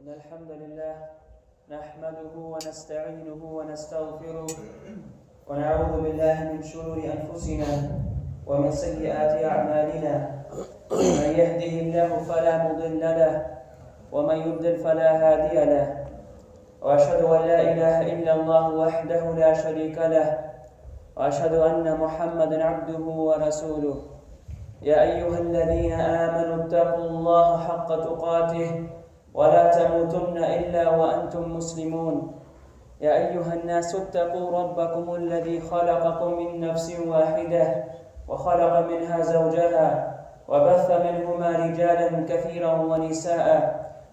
إن الحمد لله نحمده ونستعينه ونستغفره ونعوذ بالله من شرور أنفسنا ومن سيئات أعمالنا من يهده الله فلا مضل له ومن يضلل فلا هادي له وأشهد أن لا إله إلا الله وحده لا شريك له وأشهد أن محمدا عبده ورسوله يا أيها الذين آمنوا اتقوا الله حق تقاته ولا تموتن إلا وأنتم مسلمون يا أيها الناس اتقوا ربكم الذي خلقكم من نفس واحدة وخلق منها زوجها وبث منهما رجالا كثيرا ونساء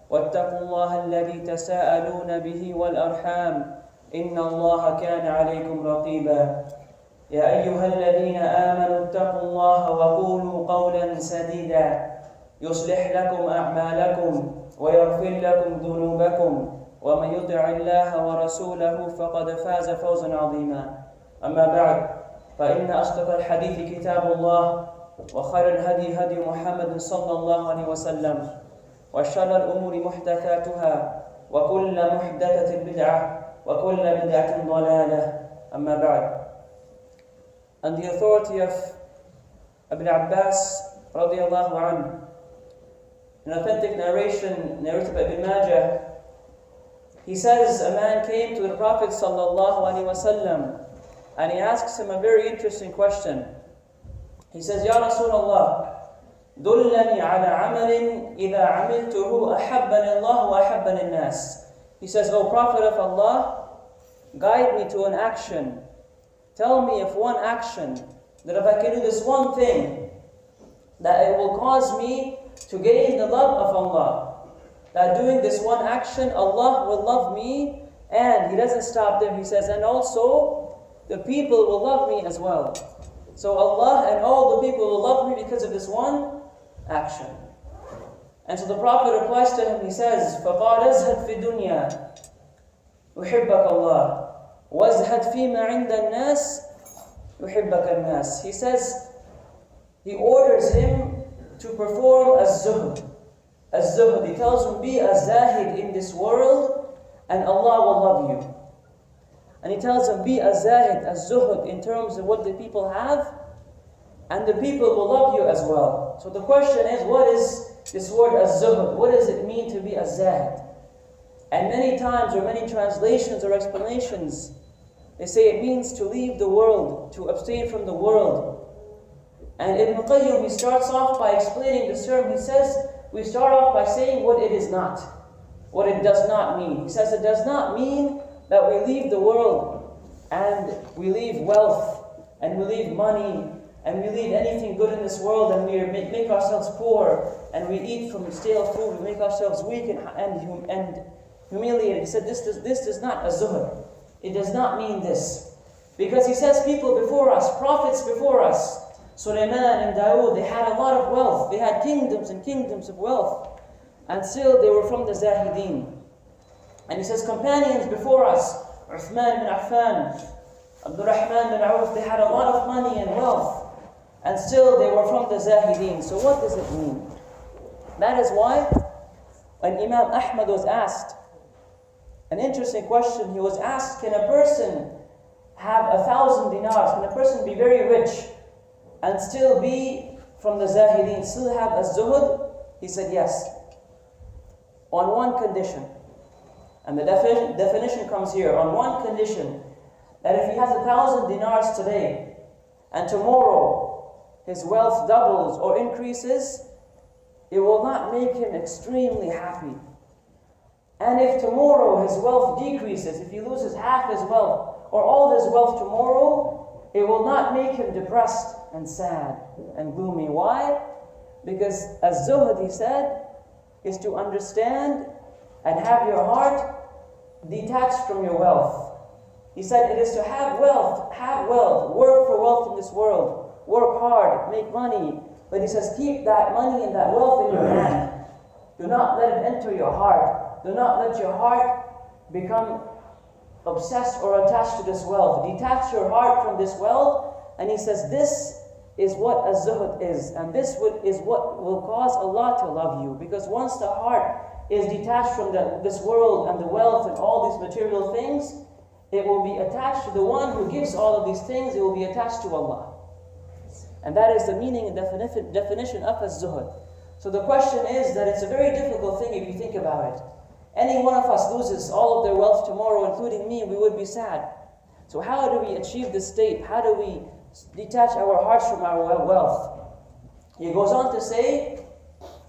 واتقوا الله الذي تساءلون به والأرحام إن الله كان عليكم رقيبا يا أيها الذين آمنوا اتقوا الله وقولوا قولا سديدا يصلح لكم أعمالكم ويغفر لكم ذنوبكم ومن يطع الله ورسوله فقد فاز فوزا عظيما أما بعد فإن أصدق الحديث كتاب الله وخير الهدي هدي محمد صلى الله عليه وسلم وشر الأمور محدثاتها وكل محدثة بدعة وكل بدعة ضلالة أما بعد. On the authority of Ibn Abbas radiallahu anhu, an authentic narration narrated by Ibn Majah, he says a man came to the Prophet sallallahu alaihi wasallam and he asks him a very interesting question. He says, Ya Rasulullah, dullani ala amalin idha amiltuhu ahabbani Allah wa ahabbani nas. He says, O Prophet of Allah, guide me to an action. Tell me of one action that if I can do this one thing, that it will cause me to gain the love of Allah. That doing this one action, Allah will love me, and He doesn't stop there. He says, and also the people will love me as well. So Allah and all the people will love me because of this one action. And so the Prophet replies to him, he says, فَقَالَ ازْهَدْ فِي الدنيا يحبك الله وازهد فيما عند الناس يحبك الناس. He says, he orders him to perform az-zuhd. Az-zuhd, he tells him, be a zahid in this world and Allah will love you. And he tells him, be a zahid, az-zuhd in terms of what the people have, and the people will love you as well. So the question is, what is this word az-zuhd? What does it mean to be a zahid? And many times, or many translations or explanations, they say it means to leave the world, to abstain from the world. And Ibn Qayyim, he starts off by explaining this term. He says, we start off by saying what it is not, what it does not mean. He says it does not mean that we leave the world and we leave wealth and we leave money and we leave anything good in this world and we make ourselves poor and we eat from stale food, we make ourselves weak and humiliated. He said this does not az-zuhd. It does not mean this. Because he says people before us, prophets before us, Sulaiman and Dawood, they had a lot of wealth. They had kingdoms and kingdoms of wealth. And still they were from the Zahideen. And he says companions before us, Uthman bin Affan, Ar-Rahman bin Auf, they had a lot of money and wealth. And still they were from the Zahideen. So what does it mean? That is why when Imam Ahmad was asked an interesting question, he was asked, can a person have 1,000 dinars? Can a person be very rich and still be from the Zahideen, still have az-zuhd? He said yes, on one condition. And the definition comes here, on one condition, that if he has 1,000 dinars today, and tomorrow his wealth doubles or increases, it will not make him extremely happy. And if tomorrow his wealth decreases, if he loses half his wealth, or all his wealth tomorrow, it will not make him depressed and sad and gloomy. Why? Because az-zuhd, he said, is to understand and have your heart detached from your wealth. He said it is to have wealth, work for wealth in this world, work hard, make money. But he says keep that money and that wealth in your hand. Do not let it enter your heart. Do not let your heart become obsessed or attached to this wealth. Detach your heart from this wealth. And he says this is what az-zuhd is. And this is what will cause Allah to love you. Because once the heart is detached from this world and the wealth and all these material things, it will be attached to the one who gives all of these things. It will be attached to Allah. And that is the meaning and definition of az-zuhd. So the question is that it's a very difficult thing if you think about it. Any one of us loses all of their wealth tomorrow, including me, we would be sad. So how do we achieve this state? How do we detach our hearts from our wealth? He goes on to say,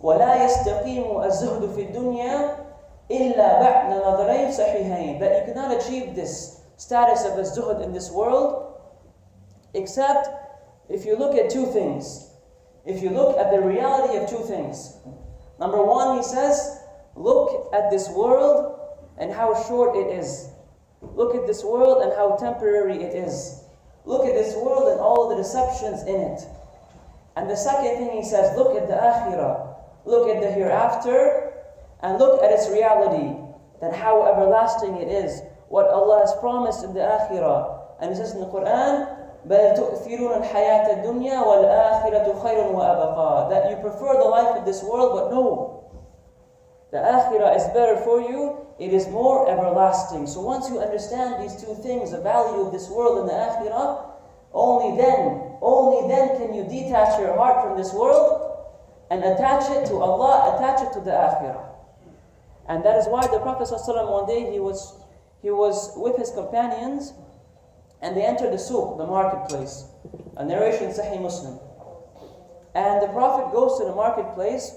وَلَا يَسْتَقِيمُ الزُّهْدُ فِي الدُّنْيَا إِلَّا بَعْدَ نَظَرَيْنِ صَحِيحَيْنِ. That you cannot achieve this status of az-zuhd in this world except if you look at two things. If you look at the reality of two things. Number one, he says, look at this world and how short it is. Look at this world and how temporary it is. Look at this world and all the deceptions in it. And the second thing he says, look at the akhirah. Look at the hereafter and look at its reality. That how everlasting it is. What Allah has promised in the akhirah. And he says in the Quran, بَلْ تُؤْثِرُونَ الْحَيَاةَ الدُّنْيَا وَالْآخِرَةُ خَيْرٌ وَأَبْقَى. That you prefer the life of this world, but no. The akhirah is better for you. It is more everlasting. So once you understand these two things, the value of this world and the akhirah, only then can you detach your heart from this world and attach it to Allah, attach it to the akhirah. And that is why the Prophet ﷺ one day, he was with his companions and they entered the souk, the marketplace. A narration in Sahih Muslim. And the Prophet goes to the marketplace.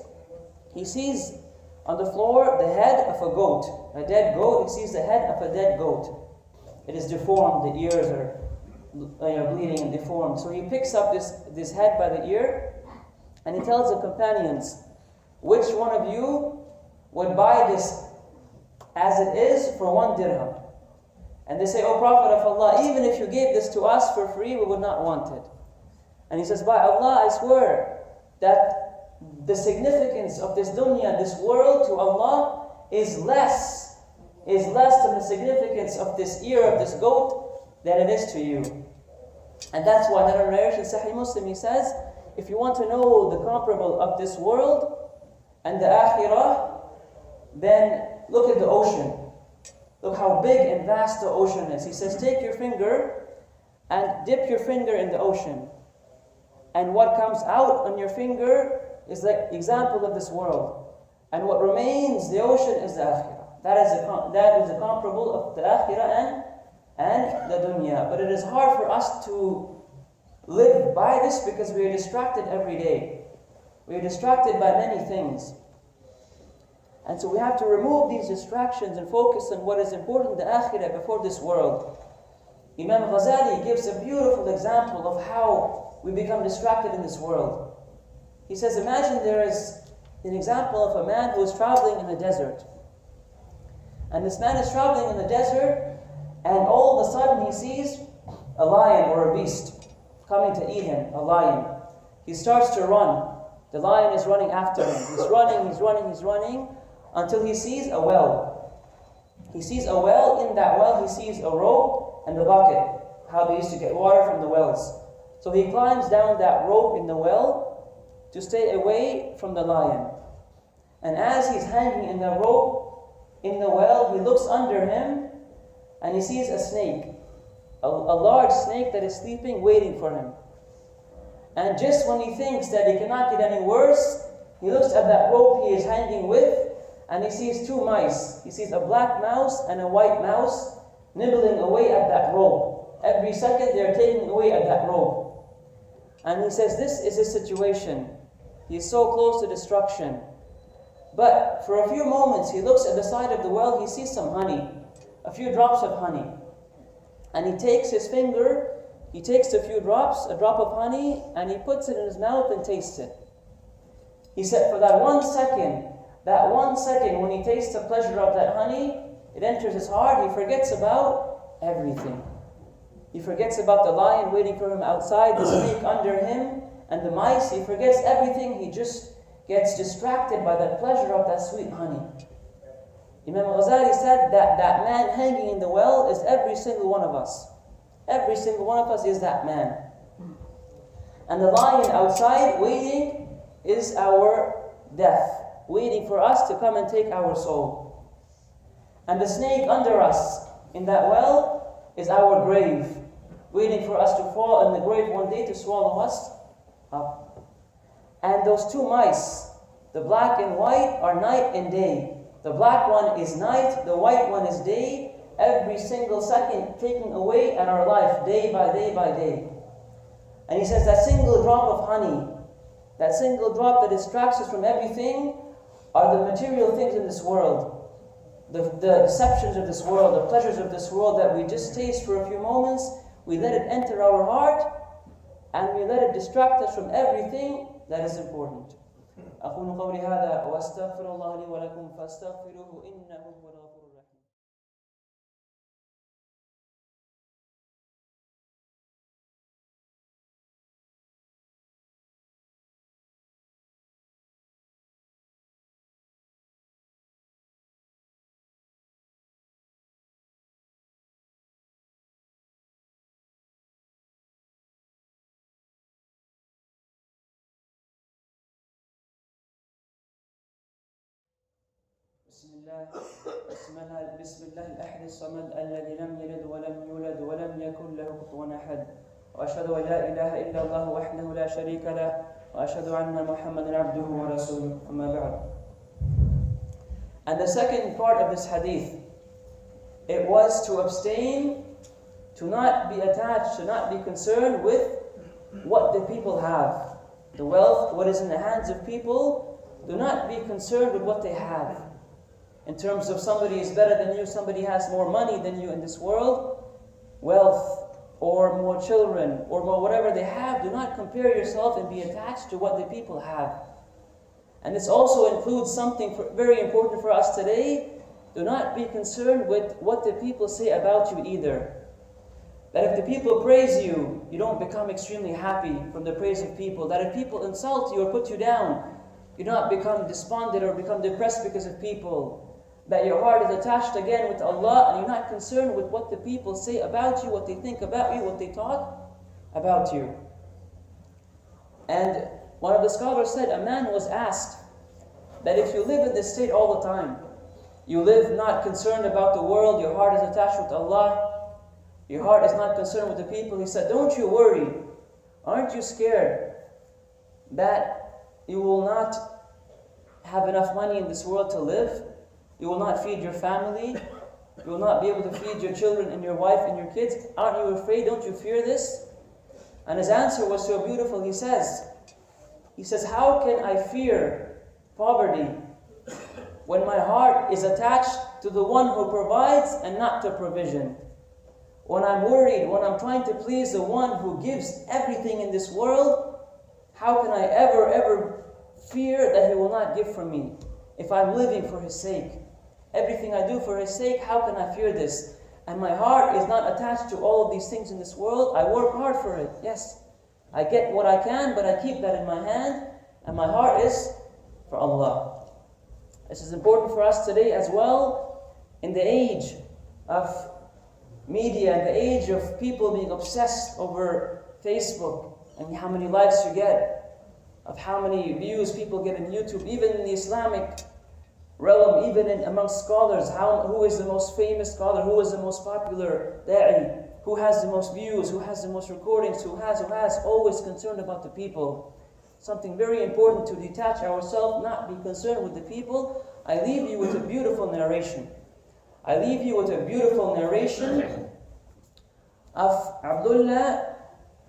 He sees on the floor the head of a goat, a dead goat. He sees the head of a dead goat. It is deformed, the ears are bleeding and deformed. So he picks up this head by the ear and he tells the companions, which one of you would buy this as it is for 1 dirham? And they say, O Prophet of Allah, even if you gave this to us for free, we would not want it. And he says, by Allah, I swear that the significance of this dunya, this world to Allah is less than the significance of this ear of this goat than it is to you. And that's why in another narration, Sahih Muslim, he says, if you want to know the comparable of this world and the akhirah, then look at the ocean. Look how big and vast the ocean is. He says, take your finger and dip your finger in the ocean. And what comes out on your finger is the example of this world. And what remains, the ocean, is the akhirah. That is the comparable of the akhirah and the dunya. But it is hard for us to live by this because we are distracted every day. We are distracted by many things. And so we have to remove these distractions and focus on what is important, the akhirah, before this world. Imam Ghazali gives a beautiful example of how we become distracted in this world. He says, imagine there is an example of a man who is traveling in the desert. And this man is traveling in the desert, and all of a sudden he sees a lion or a beast coming to eat him, a lion. He starts to run. The lion is running after him. He's running, until he sees a well. He sees a well. In that well, he sees a rope and a bucket, how they used to get water from the wells. So he climbs down that rope in the well to stay away from the lion. And as he's hanging in the rope in the well, he looks under him and he sees a snake, a large snake that is sleeping, waiting for him. And just when he thinks that it cannot get any worse, he looks at that rope he is hanging with, and he sees 2 mice. He sees a black mouse and a white mouse nibbling away at that rope. Every second they are taking away at that rope. And he says, this is his situation. He is so close to destruction. But for a few moments, he looks at the side of the well, he sees some honey, a few drops of honey. And he takes his finger, he takes a few drops, a drop of honey, and he puts it in his mouth and tastes it. He said for that 1 second, when he tastes the pleasure of that honey, it enters his heart, he forgets about everything. He forgets about the lion waiting for him outside, the snake under him, and the mice. He forgets everything. He just gets distracted by the pleasure of that sweet honey. Imam Ghazali said that that man hanging in the well is every single one of us. Every single one of us is that man. And the lion outside waiting is our death. waiting for us to come and take our soul. And the snake under us in that well is our grave, waiting for us to fall in the grave one day to swallow us up. And those two mice, the black and white, are night and day. The black one is night, the white one is day, every single second taking away at our life, day by day by day. And he says that single drop of honey, that single drop that distracts us from everything, are the material things in this world, the deceptions of this world, the pleasures of this world that we just taste for a few moments, we let it enter our heart, and we let it distract us from everything that is important. أقول قولي هذا وأستغفر الله لي ولكم فاستغفروه إنه هو الغفور الرحيم. بسم الله الأحد الصمد الذي لم يلد ولم يولد ولم يكن له كفوا أحد وأشهد أن لا إله إلا الله وحده لا شريك له وأشهد أن محمدا عبده ورسوله أما بعد. And the second part of this hadith, it was to abstain, to not be attached, to not be concerned with what the people have, the wealth, what is in the hands of people. Do not be concerned with what they have. In terms of somebody is better than you, somebody has more money than you in this world, wealth, or more children, or more whatever they have, do not compare yourself and be attached to what the people have. And this also includes something very important for us today. Do not be concerned with what the people say about you either. That if the people praise you, you don't become extremely happy from the praise of people. That if people insult you or put you down, you do not become despondent or become depressed because of people. That your heart is attached again with Allah and you're not concerned with what the people say about you, what they think about you, what they talk about you. And one of the scholars said, a man was asked that if you live in this state all the time, you live not concerned about the world, your heart is attached with Allah, your heart is not concerned with the people, he said, don't you worry, aren't you scared that you will not have enough money in this world to live? You will not feed your family. You will not be able to feed your children and your wife and your kids. Aren't you afraid? Don't you fear this? And his answer was so beautiful. He says, how can I fear poverty when my heart is attached to the one who provides and not to provision? When I'm worried, when I'm trying to please the one who gives everything in this world, how can I ever fear that he will not give from me? If I'm living for his sake, everything I do for his sake, how can I fear this? And my heart is not attached to all of these things in this world. I work hard for it, yes. I get what I can, but I keep that in my hand, and my heart is for Allah. This is important for us today as well, in the age of media, in the age of people being obsessed over Facebook, and how many likes you get, of how many views people get in YouTube, even in the Islamic realm, even amongst scholars, who is the most famous scholar, who is the most popular da'i, who has the most views, who has the most recordings, who has, always concerned about the people. Something very important to detach ourselves, not be concerned with the people. I leave you with a beautiful narration. I leave you with a beautiful narration of Abdullah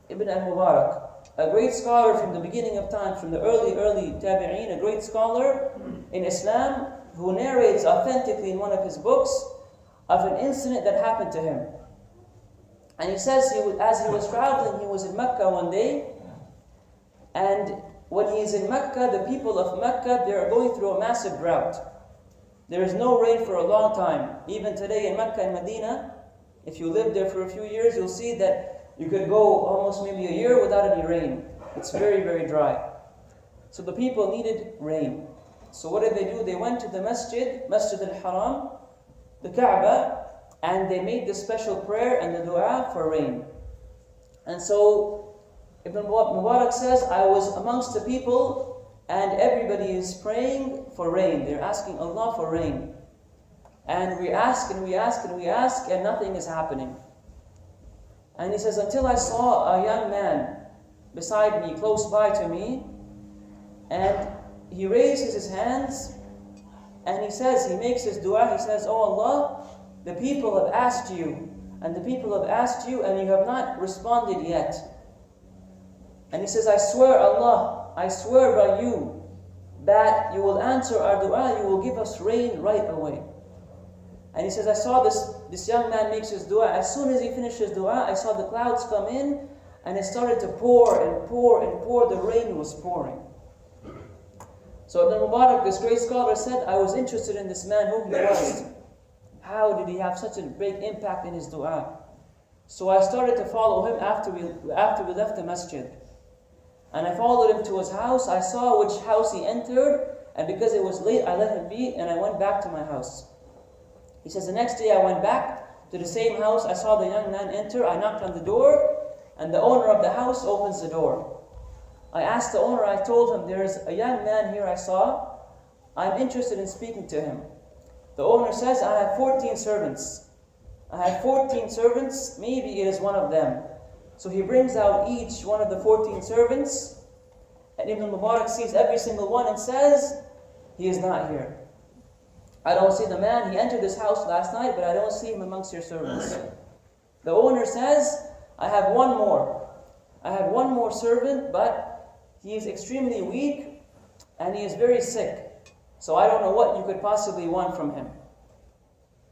ibn al-Mubarak, a great scholar from the beginning of time, from the early tabi'een, a great scholar in Islam, who narrates authentically in one of his books of an incident that happened to him. And he says, as he was traveling, he was in Mecca one day, and when he is in Mecca, the people of Mecca, they are going through a massive drought. There is no rain for a long time. Even today in Mecca and Medina, if you live there for a few years, you'll see that you could go almost maybe a year without any rain. It's very, very dry. So the people needed rain. So what did they do? They went to the Masjid al-Haram, the Kaaba, and they made the special prayer and the dua for rain. And so Ibn Mubarak says, I was amongst the people and everybody is praying for rain. They're asking Allah for rain. And we ask and we ask and we ask, and nothing is happening. And he says, until I saw a young man beside me, close by to me, and he raises his hands, and he makes his dua, he says, Oh Allah, the people have asked you, and the people have asked you, and you have not responded yet. And he says, I swear Allah, I swear by you, that you will answer our dua, you will give us rain right away. And he says, I saw this young man makes his dua. As soon as he finished his dua, I saw the clouds come in, and it started to pour and pour and pour. The rain was pouring. So Ibn Mubarak, this great scholar, said, I was interested in this man, who he was. How did he have such a big impact in his dua? So I started to follow him after we left the masjid. And I followed him to his house. I saw which house he entered, and because it was late, I let him be, and I went back to my house. He says, the next day I went back to the same house. I saw the young man enter. I knocked on the door, and the owner of the house opens the door. I asked the owner, I told him, there's a young man here I saw. I'm interested in speaking to him. The owner says, I have 14 servants. I have 14 servants, maybe it is one of them. So he brings out each one of the 14 servants, and Ibn Mubarak sees every single one and says, he is not here. I don't see the man. He entered this house last night, but I don't see him amongst your servants. The owner says, I have one more. I have one more servant, but he is extremely weak and he is very sick. So I don't know what you could possibly want from him.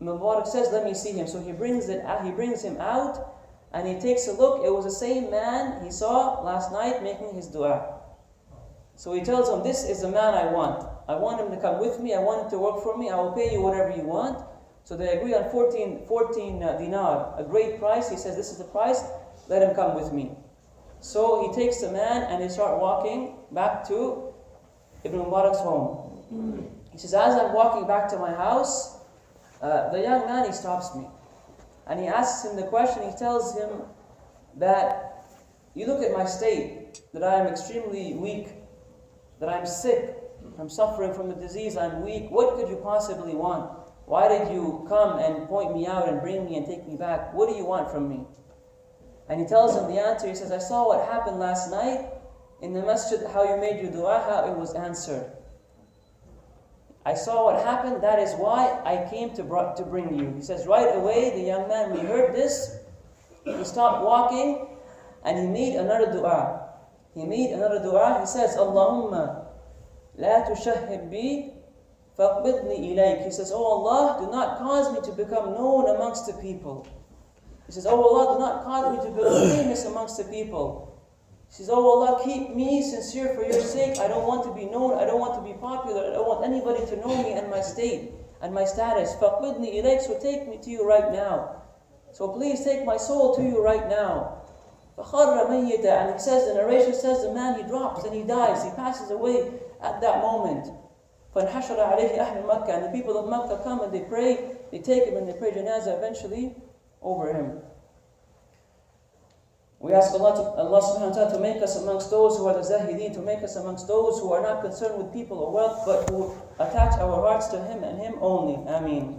Mubarak says, let me see him. So he brings him out, and he takes a look. It was the same man he saw last night making his dua. So he tells him, this is the man I want. I want him to come with me. I want him to work for me. I will pay you whatever you want. So they agree on 14 dinar, a great price. He says, this is the price. Let him come with me. So he takes the man and they start walking back to Ibn Mubarak's home. He says, as I'm walking back to my house, the young man, he stops me. And he asks him the question. He tells him that, you look at my state, that I am extremely weak, that I'm sick, I'm suffering from a disease, I'm weak. What could you possibly want? Why did you come and point me out and bring me and take me back? What do you want from me? And he tells him the answer. He says, I saw what happened last night in the masjid, how you made your dua, how it was answered. I saw what happened, that is why I came to bring you. He says, right away, the young man, when he heard this, he stopped walking and he made another dua. He says, Allahumma la tushahhid bi faqbidni ilayk. He says, Oh Allah, do not cause me to become known amongst the people. He says, Oh Allah, do not cause me to become famous amongst the people. He says, Oh Allah, keep me sincere for your sake. I don't want to be known. I don't want to be popular. I don't want anybody to know me and my state and my status. فَقْبِضْنِي إِلَيْكَ. So take me to you right now. So please take my soul to you right now. فَخَرَّ مَيِّتًا. And he says, the narration says, the man, he drops and he dies. He passes away at that moment. فَانْحَشَرَ عَلَيْهِ أَهْلُ مَكَّةِ. And the people of Makkah come and they pray. They take him and they pray janazah eventually over him. We ask Allah subhanahu wa ta'ala to make us amongst those who are the zahideen, to make us amongst those who are not concerned with people or wealth, but who attach our hearts to Him and Him only. Ameen.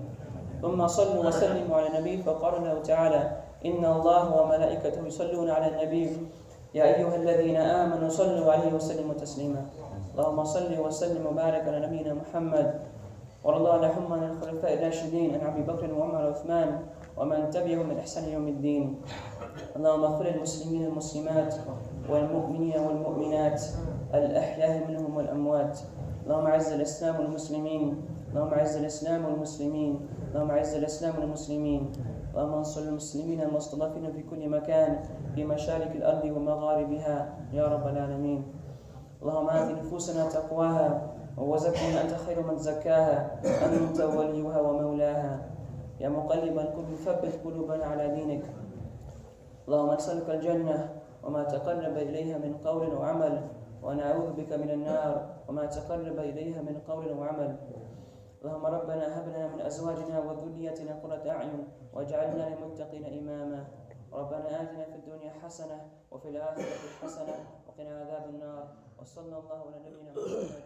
ثم صلوا وسلموا على النبي فقال الله تعالى إن الله وملائكته يصلون على النبي يا أيها الذين آمنوا صلوا عليه وسلموا تسليما. اللهم صل وسلم وبارك على نبينا محمد وارض اللهم عن الخلفاء الراشدين عن أبي بكر وعمر وعثمان ومن تبعهم من إحسان يوم الدين. اللهم اغفر للمسلمين والمسلمات والمؤمنين والمؤمنات الأحياء منهم والأموات. اللهم أعز الإسلام والمسلمين. اللهم أعز الإسلام والمسلمين. اللهم أعز الإسلام والمسلمين. اللهم انصر المسلمين المستضعفين في كل مكان في مشارق الأرض ومغاربها يا رب العالمين. اللهم آت نفوسنا تقواها وزكها أنت خير من زكاها أنت وليها ومولاها. يا مقلب القلوب ثبت قلوبنا على دينك. اللهم نسألك الجنة وما تقرب إليها من قول وعمل ونعوذ بك من النار وما تقرب إليها من قول وعمل. اللهم ربنا هب لنا من أزواجنا وذريتنا قرة أعين واجعلنا للمتقين إماما. ربنا آتنا في الدنيا حسنة وفي الآخرة حسنة وقنا عذاب النار. وصلى الله على نبينا محمد